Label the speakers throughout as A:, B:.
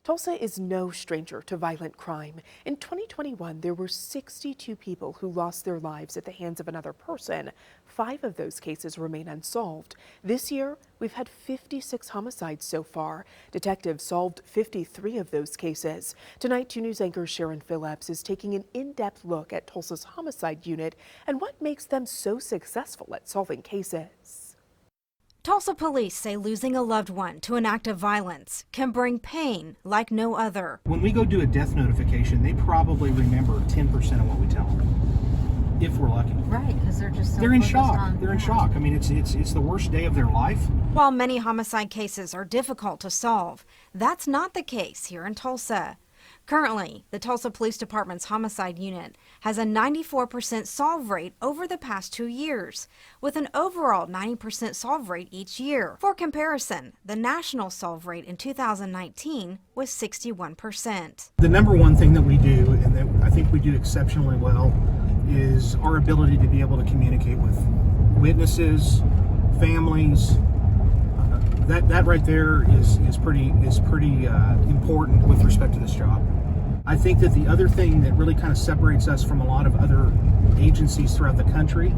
A: Tulsa is no stranger to violent crime. In 2021, there were 62 people who lost their lives at the hands of another person. 5 of those cases remain unsolved. This year, we've had 56 homicides so far. Detectives solved 53 of those cases. Tonight, 2 News anchor Sharon Phillips is taking an in-depth look at Tulsa's homicide unit and what makes them so successful at solving cases.
B: Tulsa police say losing a loved one to an act of violence can bring pain like no other.
C: When we go do a death notification, they probably remember 10% of what we tell them, if we're lucky.
D: Right, because they're just so
C: they're in shock.
D: on
C: They're in shock. I mean, it's the worst day of their life.
B: While many homicide cases are difficult to solve, that's not the case here in Tulsa. Currently, the Tulsa Police Department's homicide unit has a 94% solve rate over the past 2 years, with an overall 90% solve rate each year. For comparison, the national solve rate in 2019 was 61%.
C: The number one thing that we do, and that I think we do exceptionally well, is our ability to be able to communicate with witnesses, families. That right there is pretty important with respect to this job. I think that the other thing that really kind of separates us from a lot of other agencies throughout the country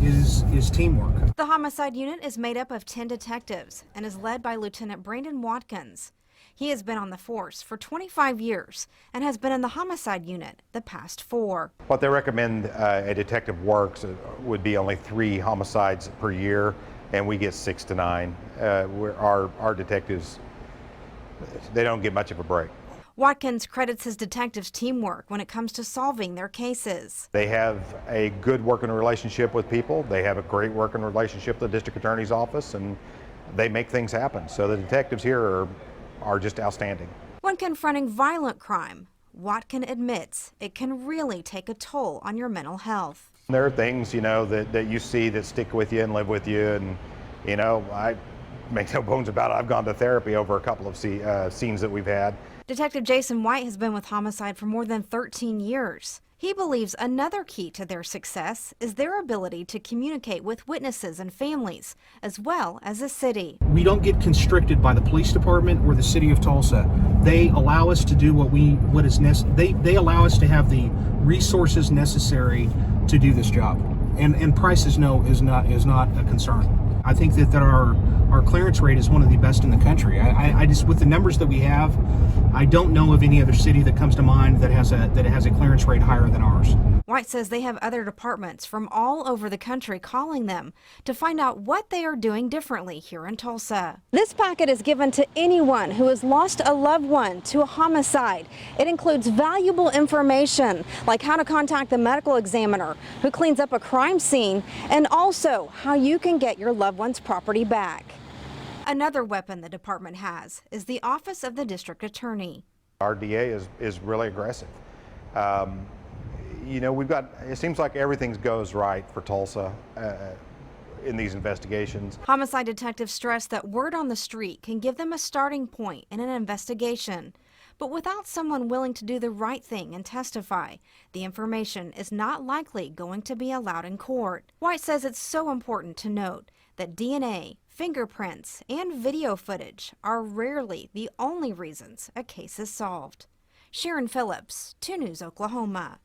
C: is teamwork.
B: The homicide unit is made up of 10 detectives and is led by Lieutenant Brandon Watkins. He has been on the force for 25 years and has been in the homicide unit the past 4.
E: What they recommend a detective works would be only 3 homicides per year, and we get 6 to 9. Our detectives, they don't get much of a break.
B: Watkins credits his detectives' teamwork when it comes to solving their cases.
E: They have a good working relationship with people. They have a great working relationship with the district attorney's office, and they make things happen. So the detectives here are just outstanding.
B: When confronting violent crime, Watkins admits it can really take a toll on your mental health.
E: There are things, that you see that stick with you and live with you, and, I make no bones about it. I've gone to therapy over a couple of scenes that we've had.
B: Detective Jason White has been with Homicide for more than 13 years. He believes another key to their success is their ability to communicate with witnesses and families, as well as the city.
C: We don't get constricted by the police department or the city of Tulsa. They allow us to do what is necessary. They allow us to have the resources necessary to do this job, and price is not a concern. I think that our clearance rate is one of the best in the country. I just, with the numbers that we have, I don't know of any other city that comes to mind that has a clearance rate higher than ours.
B: White says they have other departments from all over the country calling them to find out what they are doing differently here in Tulsa. This packet is given to anyone who has lost a loved one to a homicide. It includes valuable information like how to contact the medical examiner who cleans up a crime scene, and also how you can get your loved one's property back. Another weapon the department has is the Office of the District Attorney.
E: Our DA is really aggressive. It seems like everything goes right for Tulsa in these investigations.
B: Homicide detectives stress that word on the street can give them a starting point in an investigation. But without someone willing to do the right thing and testify, the information is not likely going to be allowed in court. White says it's so important to note that DNA, fingerprints, and video footage are rarely the only reasons a case is solved. Sharon Phillips, 2 News, Oklahoma.